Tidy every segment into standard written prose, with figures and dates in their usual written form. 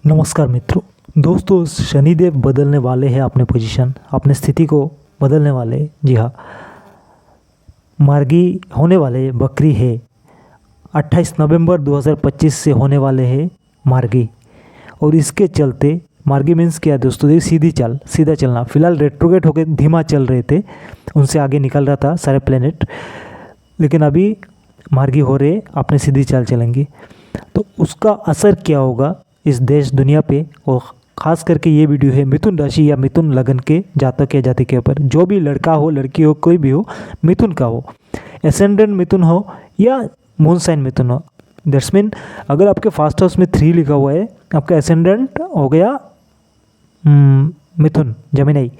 नमस्कार मित्रों। दोस्तों, शनिदेव बदलने वाले हैं अपने पोजीशन, अपने स्थिति को बदलने वाले। जी हाँ, मार्गी होने वाले बकरी है। 28 नवंबर 2025 से होने वाले हैं मार्गी। और इसके चलते मार्गी मीन्स क्या है दोस्तों? ये सीधा चलना। फिलहाल रेट्रोगेट होकर धीमा चल रहे थे, उनसे आगे निकल रहा था सारे प्लेनेट, लेकिन अभी मार्गी हो रहे, अपने सीधी चाल चलेंगे। तो उसका असर क्या होगा इस देश दुनिया पे, और ख़ास करके ये वीडियो है मिथुन राशि या मिथुन लगन के जातक या जाति के ऊपर। जो भी लड़का हो, लड़की हो, कोई भी हो, मिथुन का हो, एसेंडेंट मिथुन हो या मून साइन मिथुन हो। दैट्स मीन अगर आपके फर्स्ट हाउस में 3 लिखा हुआ है, आपका एसेंडेंट हो गया मिथुन जमीनाई,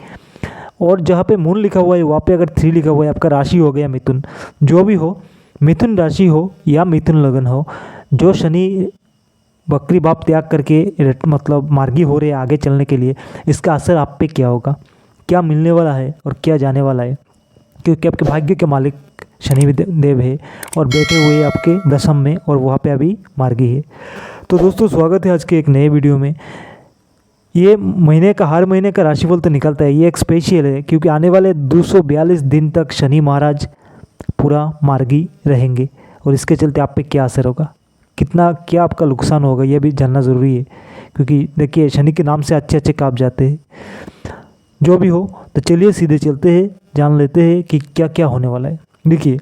और जहाँ पे मून लिखा हुआ है वहाँ पे अगर 3 लिखा हुआ है, आपका राशि हो गया मिथुन। जो भी हो, मिथुन राशि हो या मिथुन लगन हो, जो शनि बकरी बाप त्याग करके मतलब मार्गी हो रहे हैं आगे चलने के लिए, इसका असर आप पे क्या होगा, क्या मिलने वाला है और क्या जाने वाला है। क्योंकि आपके भाग्य के मालिक शनि देव है और बैठे हुए आपके दशम में, और वहाँ पे अभी मार्गी है। तो दोस्तों, स्वागत है आज के एक नए वीडियो में। ये महीने का, हर महीने का राशिफल तो निकलता है, ये एक स्पेशल है क्योंकि आने वाले 242 दिन तक शनि महाराज पूरा मार्गी रहेंगे, और इसके चलते आप पे क्या असर होगा, कितना क्या आपका नुकसान होगा, ये भी जानना ज़रूरी है। क्योंकि देखिए, शनि के नाम से अच्छे अच्छे काम जाते हैं। जो भी हो, तो चलिए सीधे चलते हैं, जान लेते हैं कि क्या क्या होने वाला है। देखिए,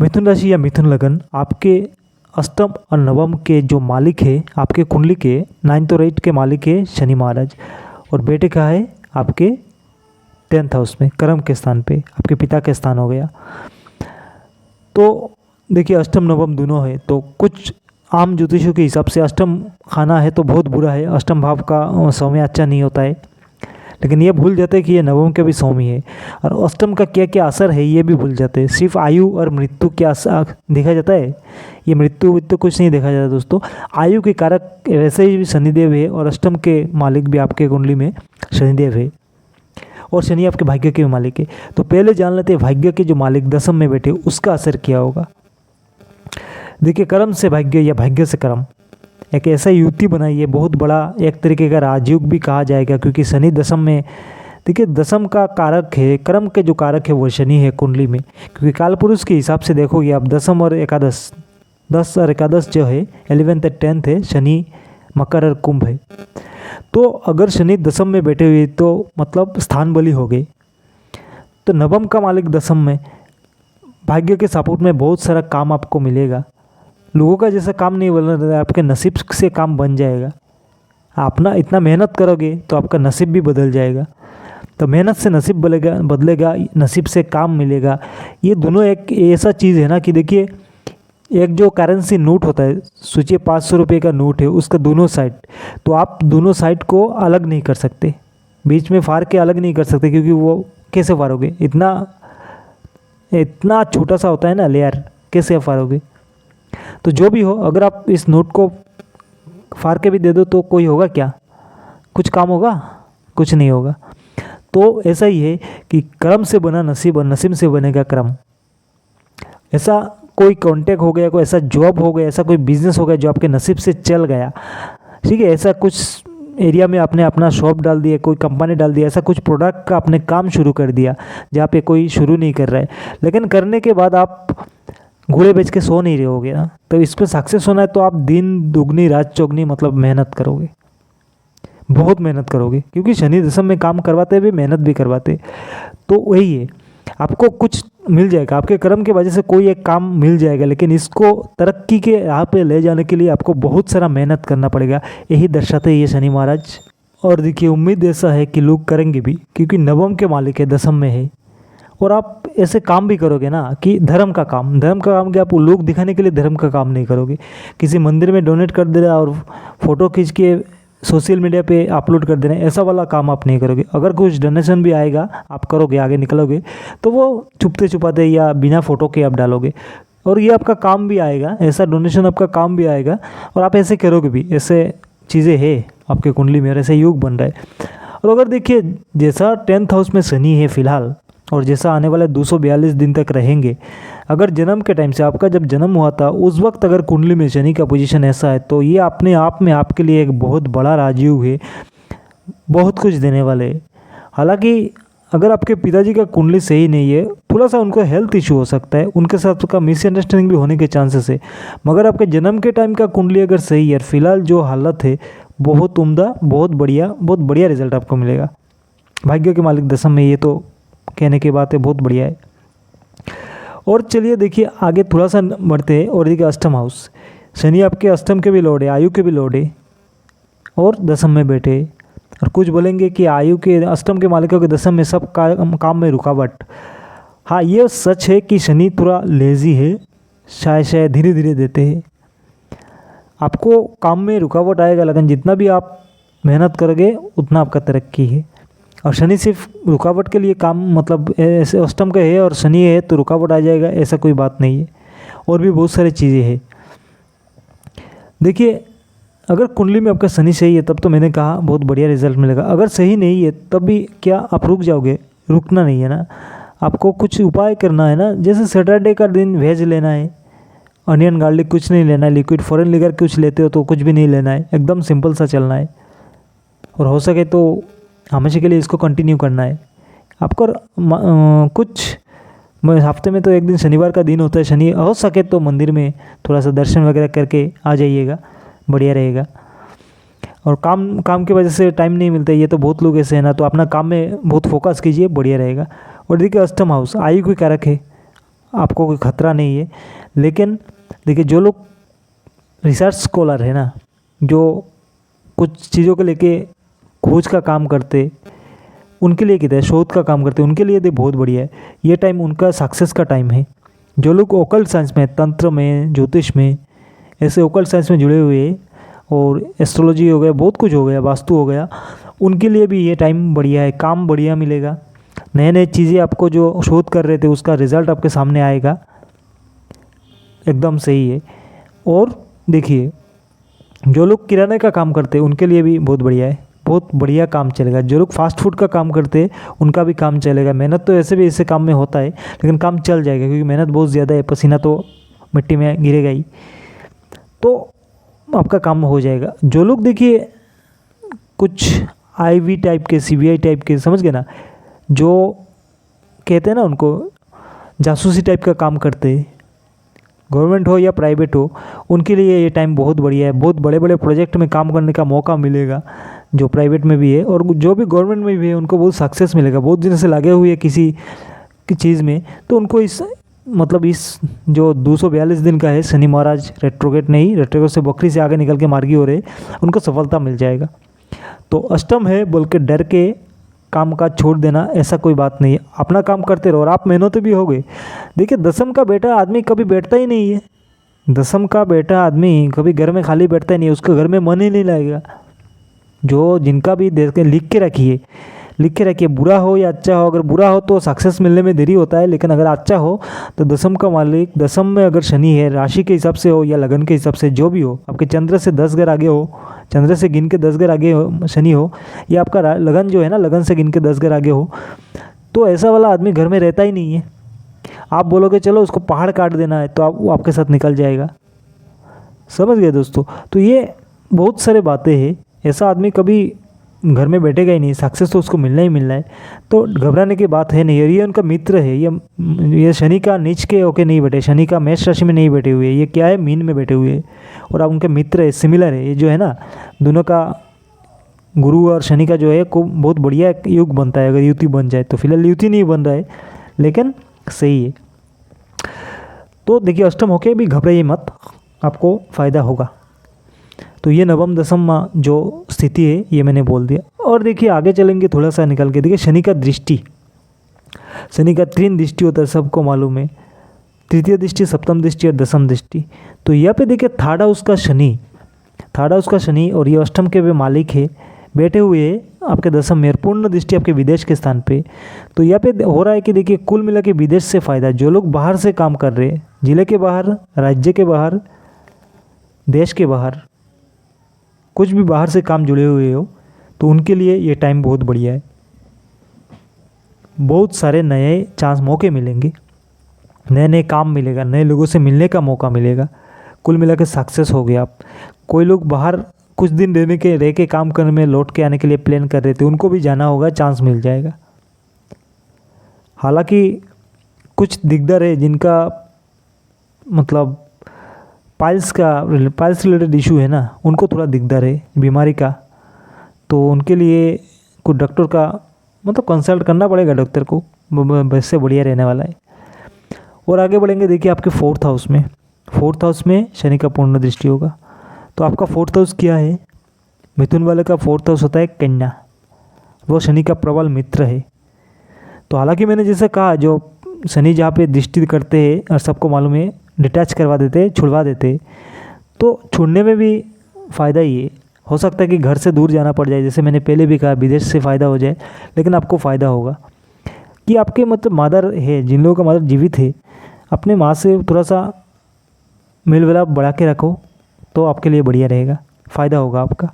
मिथुन राशि या मिथुन लगन आपके अष्टम और नवम के जो मालिक है, आपके कुंडली के 9th और 8th के मालिक है शनि महाराज, और बेटे का है आपके 10th हाउस में, कर्म के स्थान पे, आपके पिता के स्थान हो गया। तो देखिए, अष्टम नवम दोनों है, तो कुछ आम ज्योतिषों के हिसाब से अष्टम खाना है तो बहुत बुरा है, अष्टम भाव का स्वामी अच्छा नहीं होता है। लेकिन ये भूल जाते हैं कि ये नवम के भी स्वामी है, और अष्टम का क्या क्या असर है ये भी भूल जाते हैं। सिर्फ आयु और मृत्यु क्या देखा जाता है, ये मृत्यु तो कुछ नहीं देखा जाता दोस्तों। आयु के कारक वैसे ही शनिदेव है, और अष्टम के मालिक भी आपके कुंडली में शनिदेव है, और शनि आपके भाग्य के मालिक है। तो पहले जान लेते हैं भाग्य के जो मालिक दशम में बैठे, उसका असर क्या होगा। देखिए, कर्म से भाग्य या भाग्य से कर्म एक ऐसा युक्ति बनाई है, बहुत बड़ा एक तरीके का राजयोग भी कहा जाएगा, क्योंकि शनि दशम में, देखिए दशम का कारक है, कर्म के जो कारक है वो शनि है कुंडली में। क्योंकि काल पुरुष के हिसाब से देखोगे आप, दशम और एकादश, 10 और एकादश जो है 11th और 10th है, शनि मकर और कुंभ है। तो अगर शनि दशम में बैठे हुए तो मतलब स्थान बली हो गए। तो नवम का मालिक दशम में, भाग्य के सपोर्ट में बहुत सारा काम आपको मिलेगा। लोगों का जैसा काम नहीं बन रहा है, आपके नसीब से काम बन जाएगा। अपना इतना मेहनत करोगे तो आपका नसीब भी बदल जाएगा। तो मेहनत से नसीब बदलेगा, नसीब से काम मिलेगा। ये दोनों एक ऐसा चीज़ है ना कि देखिए, एक जो करेंसी नोट होता है, सोचिए 500 रुपये का नोट है, उसका दोनों साइड, तो आप दोनों साइड को अलग नहीं कर सकते, बीच में फाड़ के अलग नहीं कर सकते, क्योंकि वो कैसे फाड़ोगे, इतना छोटा सा होता है ना लेयर, कैसे फाड़ोगे। तो जो भी हो, अगर आप इस नोट को फाड़ के भी दे दो तो कोई होगा क्या, कुछ काम होगा, कुछ नहीं होगा। तो ऐसा ही है कि कर्म से बना नसीब और नसीब से बनेगा कर्म। ऐसा कोई कॉन्टेक्ट हो गया, कोई ऐसा जॉब हो गया, ऐसा कोई बिजनेस हो गया जो आपके नसीब से चल गया, ठीक है। ऐसा कुछ एरिया में आपने अपना शॉप डाल दिया, कोई कंपनी डाल दिया, ऐसा कुछ प्रोडक्ट का आपने काम शुरू कर दिया जहाँ पे कोई शुरू नहीं कर रहा है, लेकिन करने के बाद आप घोड़े बेच के सो नहीं रहोगे ना। तो इस पर सक्सेस होना है तो आप दिन दुगनी रात चौगनी मतलब मेहनत करोगे, बहुत मेहनत करोगे, क्योंकि शनि दशम में काम करवाते भी, मेहनत भी करवाते। तो वही है, आपको कुछ मिल जाएगा, आपके कर्म की वजह से कोई एक काम मिल जाएगा, लेकिन इसको तरक्की के राह पे ले जाने के लिए आपको बहुत सारा मेहनत करना पड़ेगा। यही दर्शाते हैं ये शनि महाराज। और देखिए, उम्मीद ऐसा है कि लोग करेंगे भी, क्योंकि नवम के मालिक है, दशम में है, और आप ऐसे काम भी करोगे ना कि धर्म का काम कि आप लोग दिखाने के लिए धर्म का काम नहीं करोगे। किसी मंदिर में डोनेट कर दे रहा और फोटो खींच के सोशल मीडिया पे अपलोड कर देना, ऐसा वाला काम आप नहीं करोगे। अगर कुछ डोनेशन भी आएगा, आप करोगे, आगे निकलोगे, तो वो छुपते छुपाते या बिना फ़ोटो के आप डालोगे, और ये आपका काम भी आएगा, ऐसा डोनेशन आपका काम भी आएगा, और आप ऐसे करोगे भी। ऐसे चीज़ें है आपके कुंडली में, ऐसे योग बन रहा है। और अगर देखिए, जैसा 10th हाउस में शनि है फिलहाल, और जैसा आने वाले 242 दिन तक रहेंगे, अगर जन्म के टाइम से, आपका जब जन्म हुआ था उस वक्त अगर कुंडली में शनि का पोजीशन ऐसा है तो ये अपने आप में आपके लिए एक बहुत बड़ा राजयोग है, बहुत कुछ देने वाले है। हालांकि अगर आपके पिताजी का कुंडली सही नहीं है, थोड़ा सा उनको हेल्थ इशू हो सकता है, उनके साथ का मिसअंडरस्टैंडिंग भी होने के चांसेस है। मगर आपके जन्म के टाइम का कुंडली अगर सही है, फिलहाल जो हालत है बहुत उम्दा, बहुत बढ़िया रिजल्ट आपको मिलेगा। भाग्य के मालिक दशम में, ये तो कहने की बात है, बहुत बढ़िया है। और चलिए देखिए आगे थोड़ा सा बढ़ते हैं। और देखिए अष्टम हाउस, शनि आपके अष्टम के भी लॉर्ड है, आयु के भी लॉर्ड है और दशम में बैठे। और कुछ बोलेंगे कि आयु के, अष्टम के मालिकों के दशम में सब काम में रुकावट। हाँ, ये सच है कि शनि थोड़ा लेजी है, शायद धीरे धीरे देते हैं। आपको काम में रुकावट आएगा, लेकिन जितना भी आप मेहनत करोगे उतना आपका तरक्की है। और शनि सिर्फ रुकावट के लिए काम, मतलब ऐसे अष्टम का है और शनि है तो रुकावट आ जाएगा, ऐसा कोई बात नहीं है। और भी बहुत सारी चीज़ें हैं। देखिए अगर कुंडली में आपका शनि सही है तब तो मैंने कहा बहुत बढ़िया रिजल्ट मिलेगा। अगर सही नहीं है तब भी क्या आप रुक जाओगे? रुकना नहीं है ना, आपको कुछ उपाय करना है ना। जैसे सैटरडे का दिन वेज लेना है, अनियन गार्लिक कुछ नहीं लेना है, लिक्विड फॉरेन लिगर कुछ लेते हो तो कुछ भी नहीं लेना है, एकदम सिंपल सा चलना है। और हो सके तो हमेशा के लिए इसको कंटिन्यू करना है आपको। कुछ हफ्ते में तो एक दिन शनिवार का दिन होता है, शनि हो सके तो मंदिर में थोड़ा सा दर्शन वगैरह करके आ जाइएगा, बढ़िया रहेगा। और काम की वजह से टाइम नहीं मिलता, ये तो बहुत लोग ऐसे हैं ना, तो अपना काम में बहुत फोकस कीजिए, बढ़िया रहेगा। और देखिए अष्टम हाउस आयु कोई कारक है, आपको कोई खतरा नहीं है। लेकिन देखिए जो लोग रिसर्च स्कॉलर है ना, जो कुछ चीज़ों को लेके खोज का काम करते, उनके लिए कहते हैं, शोध का काम करते, उनके लिए बहुत बढ़िया है। ये टाइम उनका सक्सेस का टाइम है। जो लोग ओकल्ट साइंस में, तंत्र में, ज्योतिष में, ऐसे ओकल्ट साइंस में जुड़े हुए हैं, और एस्ट्रोलॉजी हो गया, बहुत कुछ हो गया, वास्तु हो गया, उनके लिए भी ये टाइम बढ़िया है। काम बढ़िया मिलेगा, नए नए चीज़ें आपको जो शोध कर रहे थे उसका रिजल्ट आपके सामने आएगा, एकदम सही है। और देखिए जो लोग किराने का काम करते हैं उनके लिए भी बहुत बढ़िया है, बहुत बढ़िया काम चलेगा। जो लोग फास्ट फूड का काम करते हैं उनका भी काम चलेगा। मेहनत तो ऐसे भी ऐसे काम में होता है, लेकिन काम चल जाएगा क्योंकि मेहनत बहुत ज़्यादा है, पसीना तो मिट्टी में गिरेगा ही, तो आपका काम हो जाएगा। जो लोग देखिए कुछ आईवी टाइप के, सीबीआई टाइप के, समझ गए ना, जो कहते हैं ना उनको जासूसी टाइप का काम करते हैं, गवर्नमेंट हो या प्राइवेट हो, उनके लिए ये टाइम बहुत बढ़िया है। बहुत बड़े बड़े प्रोजेक्ट में काम करने का मौका मिलेगा, जो प्राइवेट में भी है और जो भी गवर्नमेंट में भी है, उनको बहुत सक्सेस मिलेगा। बहुत दिन से लगे हुए किसी की चीज़ में, तो उनको इस जो 242 दिन का है, शनि महाराज रेट्रोगेट नहीं, रेट्रोगेट से बकरी से आगे निकल के मार्गी हो रहे, उनको सफलता मिल जाएगा। तो अष्टम है बोल के डर के काम का छोड़ देना, ऐसा कोई बात नहीं है। अपना काम करते रहो और आप मेहनत भी होगे। देखिए दसम का बेटा आदमी कभी बैठता ही नहीं है, दसम का बेटा आदमी कभी घर में खाली बैठता ही नहीं है, उसका घर में मन ही नहीं लगेगा। जो जिनका भी देख के लिख के रखिए, बुरा हो या अच्छा हो। अगर बुरा हो तो सक्सेस मिलने में देरी होता है, लेकिन अगर अच्छा हो तो दसम का मालिक, दसम में अगर शनि है, राशि के हिसाब से हो या लगन के हिसाब से, जो भी हो, आपके चंद्र से 10 घर आगे हो, चंद्र से गिन के 10 घर आगे हो शनि हो, या आपका लगन जो है ना, लगन से गिन के 10 घर आगे हो, तो ऐसा वाला आदमी घर में रहता ही नहीं है। आप बोलोगे चलो उसको पहाड़ काट देना है, तो वो आपके साथ निकल जाएगा। समझ गए दोस्तों? तो ये बहुत सारे बातें हैं। ऐसा आदमी कभी घर में बैठेगा ही नहीं, सक्सेस तो उसको मिलना ही मिलना है, तो घबराने की बात है नहीं। और ये उनका मित्र है, ये शनि का नीच के होके नहीं बैठे, शनि का मेष राशि में नहीं बैठे हुए, ये क्या है, मीन में बैठे हुए हैं, और अब उनके मित्र है, सिमिलर है। ये जो है ना, दोनों का गुरु और शनि का जो है को बहुत बढ़िया युग बनता है। अगर युति बन जाए तो, फिलहाल युति नहीं बन रहा है, लेकिन सही है। तो देखिए अष्टम होके भी घबराइए मत, आपको फ़ायदा होगा। तो ये नवम दशम जो स्थिति है ये मैंने बोल दिया। और देखिए आगे चलेंगे थोड़ा सा निकल के, देखिए शनि का दृष्टि, शनि का 3 दृष्टि होता है, सबको मालूम है, तृतीय दृष्टि, सप्तम दृष्टि और दशम दृष्टि। तो यहाँ पे देखिए थर्ड हाउस का शनि, और ये अष्टम के भी मालिक है, बैठे हुए आपके दशम में, पूर्ण दृष्टि आपके विदेश के स्थान पे। तो यहाँ पे हो रहा है कि देखिए कुल मिला के विदेश से फ़ायदा, जो लोग बाहर से काम कर रहे हैं, जिले के बाहर, राज्य के बाहर, देश के बाहर, कुछ भी बाहर से काम जुड़े हुए हो, तो उनके लिए ये टाइम बहुत बढ़िया है। बहुत सारे नए चांस, मौके मिलेंगे। नए नए काम मिलेगा, नए लोगों से मिलने का मौका मिलेगा। कुल मिला के सक्सेस हो गए आप। कोई लोग बाहर कुछ दिन रह के काम करने में लौट के आने के लिए प्लान कर रहे थे, उनको भी जाना होगा, चांस मिल जाएगा। हालांकि कुछ दिग्गज है जिनका मतलब पाइल्स रिलेटेड इशू है ना, उनको थोड़ा दिक्कत है बीमारी का, तो उनके लिए कुछ डॉक्टर का मतलब कंसल्ट करना पड़ेगा डॉक्टर को, वैसे बढ़िया रहने वाला है। और आगे बढ़ेंगे, देखिए आपके 4th हाउस में शनि का पूर्ण दृष्टि होगा। तो आपका 4th हाउस क्या है? मिथुन वाले का 4th हाउस होता है कन्या, वो शनि का प्रबल मित्र है। तो हालांकि मैंने जैसे कहा, जो शनि जहाँ पे दृष्टि करते हैं और सबको मालूम है डिटैच करवा देते, छुड़वा देते, तो छुड़ने में भी फ़ायदा ही है। हो सकता है कि घर से दूर जाना पड़ जाए, जैसे मैंने पहले भी कहा विदेश से फ़ायदा हो जाए, लेकिन आपको फ़ायदा होगा कि आपके मतलब मदर है, जिन लोगों का मदर जीवित है, अपने माँ से थोड़ा सा मेल मिलाप बढ़ा के रखो तो आपके लिए बढ़िया रहेगा, फ़ायदा होगा आपका।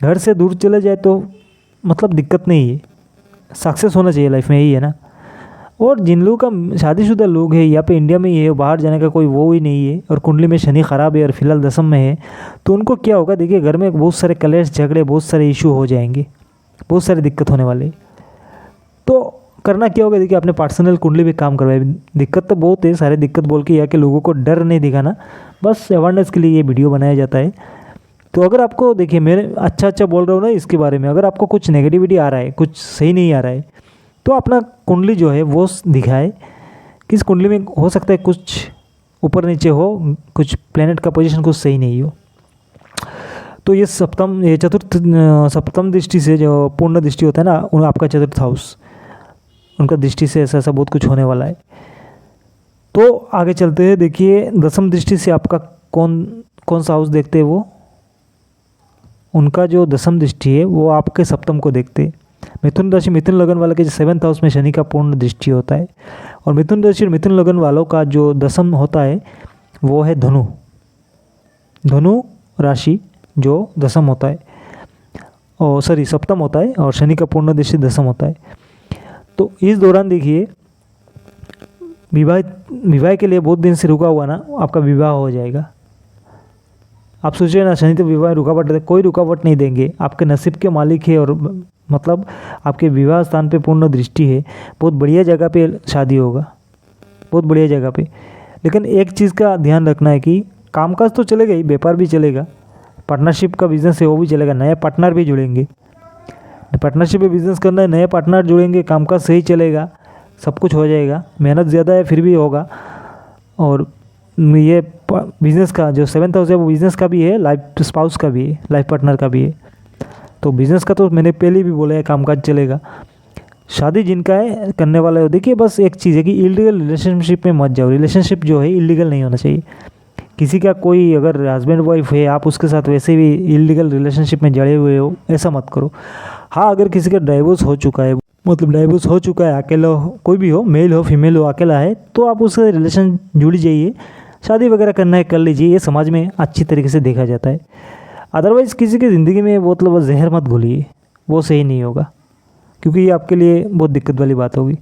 घर से दूर चले जाए तो मतलब दिक्कत नहीं है, सक्सेस होना चाहिए लाइफ में, यही है ना। और जिन लोगों का शादीशुदा लोग हैं यहाँ पे इंडिया में ही है, बाहर जाने का कोई वो ही नहीं है, और कुंडली में शनि खराब है और फिलहाल दशम में है, तो उनको क्या होगा, देखिए घर में बहुत सारे कलेश झगड़े, बहुत सारे इशू हो जाएंगे, बहुत सारी दिक्कत होने वाले। तो करना क्या होगा, देखिए अपने पर्सनल कुंडली भी काम करवाए। दिक्कत तो बहुत है, सारे दिक्कत बोल के यहाँ के लोगों को डर नहीं दिखाना, बस अवेयरनेस के लिए ये वीडियो बनाया जाता है। तो अगर आपको देखिए मैं अच्छा बोल रहा हूँ ना इसके बारे में, अगर आपको कुछ नेगेटिविटी आ रहा है, कुछ सही नहीं आ रहा है, तो अपना कुंडली जो है वो दिखाए। किस कुंडली में हो सकता है कुछ ऊपर नीचे हो, कुछ प्लेनेट का पोजीशन कुछ सही नहीं हो, तो ये सप्तम दृष्टि से जो पूर्ण दृष्टि होता है ना, उन आपका 4th हाउस, उनका दृष्टि से ऐसा बहुत कुछ होने वाला है। तो आगे चलते हैं, देखिए 10वीं दृष्टि से आपका कौन सा हाउस देखते हैं, वो उनका जो 10वीं दृष्टि है वो आपके सप्तम को देखते हैं। मिथुन राशि मिथुन लगन वाले के 7th हाउस में शनि का पूर्ण दृष्टि होता है, और मिथुन राशि और मिथुन लगन वालों का जो 10वीं होता है वो है धनु राशि, जो 10वीं होता है, और सप्तम होता है, और शनि का पूर्ण दृष्टि 10वीं होता है। तो इस दौरान देखिए विवाह के लिए बहुत दिन से रुका हुआ ना, आपका विवाह हो जाएगा। आप सोचिए ना, शनि तो विवाह रुकावट देते, कोई रुकावट नहीं देंगे, आपके नसीब के मालिक है, और मतलब आपके विवाह स्थान पे पूर्ण दृष्टि है, बहुत बढ़िया जगह पे शादी होगा, बहुत बढ़िया जगह पे। लेकिन एक चीज़ का ध्यान रखना है कि कामकाज तो चलेगा ही, व्यापार भी चलेगा, पार्टनरशिप का बिजनेस है वो भी चलेगा, नया पार्टनर भी जुड़ेंगे, पार्टनरशिप में बिजनेस करना है, नए पार्टनर जुड़ेंगे, कामकाज सही चलेगा, सब कुछ हो जाएगा। मेहनत ज़्यादा है फिर भी होगा। और ये बिज़नेस का जो 7th हाउस है वो बिज़नेस का भी है, लाइफ स्पाउस का भी है, लाइफ पार्टनर का भी है। तो बिज़नेस का तो मैंने पहले भी बोला है, कामकाज चलेगा। शादी जिनका है करने वाला है, देखिए बस एक चीज़ है कि इलीगल रिलेशनशिप में मत जाओ। रिलेशनशिप जो है इलीगल नहीं होना चाहिए। किसी का कोई अगर हस्बैंड वाइफ है, आप उसके साथ वैसे भी इलीगल रिलेशनशिप में जड़े हुए हो, ऐसा मत करो। हाँ, अगर किसी का डाइवोर्स हो चुका है, मतलब डाइवोर्स हो चुका है, अकेला हो, कोई भी हो, मेल हो फीमेल हो, अकेला है, तो आप उससे रिलेशन जुड़ जाइए, शादी वगैरह करना है कर लीजिए, ये समाज में अच्छी तरीके से देखा जाता है। अदरवाइज़ किसी की ज़िंदगी में मतलब जहर मत घोलिए, वो सही नहीं होगा, क्योंकि ये आपके लिए बहुत दिक्कत वाली बात होगी।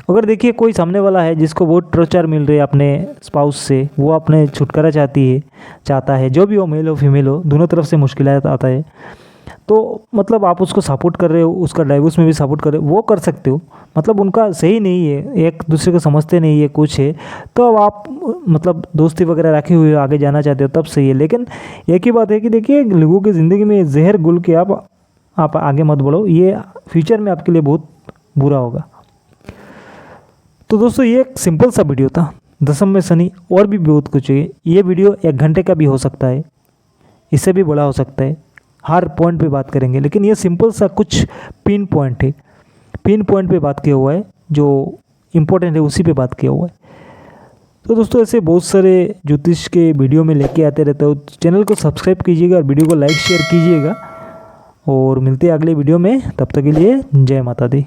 अगर देखिए कोई सामने वाला है जिसको बहुत टॉर्चर मिल रही है अपने स्पाउस से, वो अपने छुटकारा चाहता है, जो भी हो, मेल हो फीमेल हो, दोनों तरफ से मुश्किलात आता है, तो मतलब आप उसको सपोर्ट कर रहे हो, उसका डाइवोर्स में भी सपोर्ट कर रहे हो, वो कर सकते हो। मतलब उनका सही नहीं है, एक दूसरे को समझते नहीं है, कुछ है, तो अब आप मतलब दोस्ती वगैरह रखे हुए आगे जाना चाहते हो तब सही है। लेकिन एक ही बात है कि देखिए लोगों की ज़िंदगी में जहर घुल के आप आगे मत बढ़ो, ये फ्यूचर में आपके लिए बहुत बुरा होगा। तो दोस्तों ये एक सिंपल सा वीडियो था, 10वीं में शनि, और भी बहुत कुछ है। ये वीडियो 1 घंटे का भी हो सकता है, इससे भी बड़ा हो सकता है, हर पॉइंट पे बात करेंगे, लेकिन ये सिंपल सा कुछ पिन पॉइंट है, पिन पॉइंट पे बात किया हुआ है, जो इम्पोर्टेंट है उसी पे बात किया हुआ है। तो दोस्तों ऐसे बहुत सारे ज्योतिष के वीडियो में लेके आते रहता हूँ, चैनल को सब्सक्राइब कीजिएगा और वीडियो को लाइक शेयर कीजिएगा, और मिलते हैं अगले वीडियो में। तब तक के लिए जय माता दी।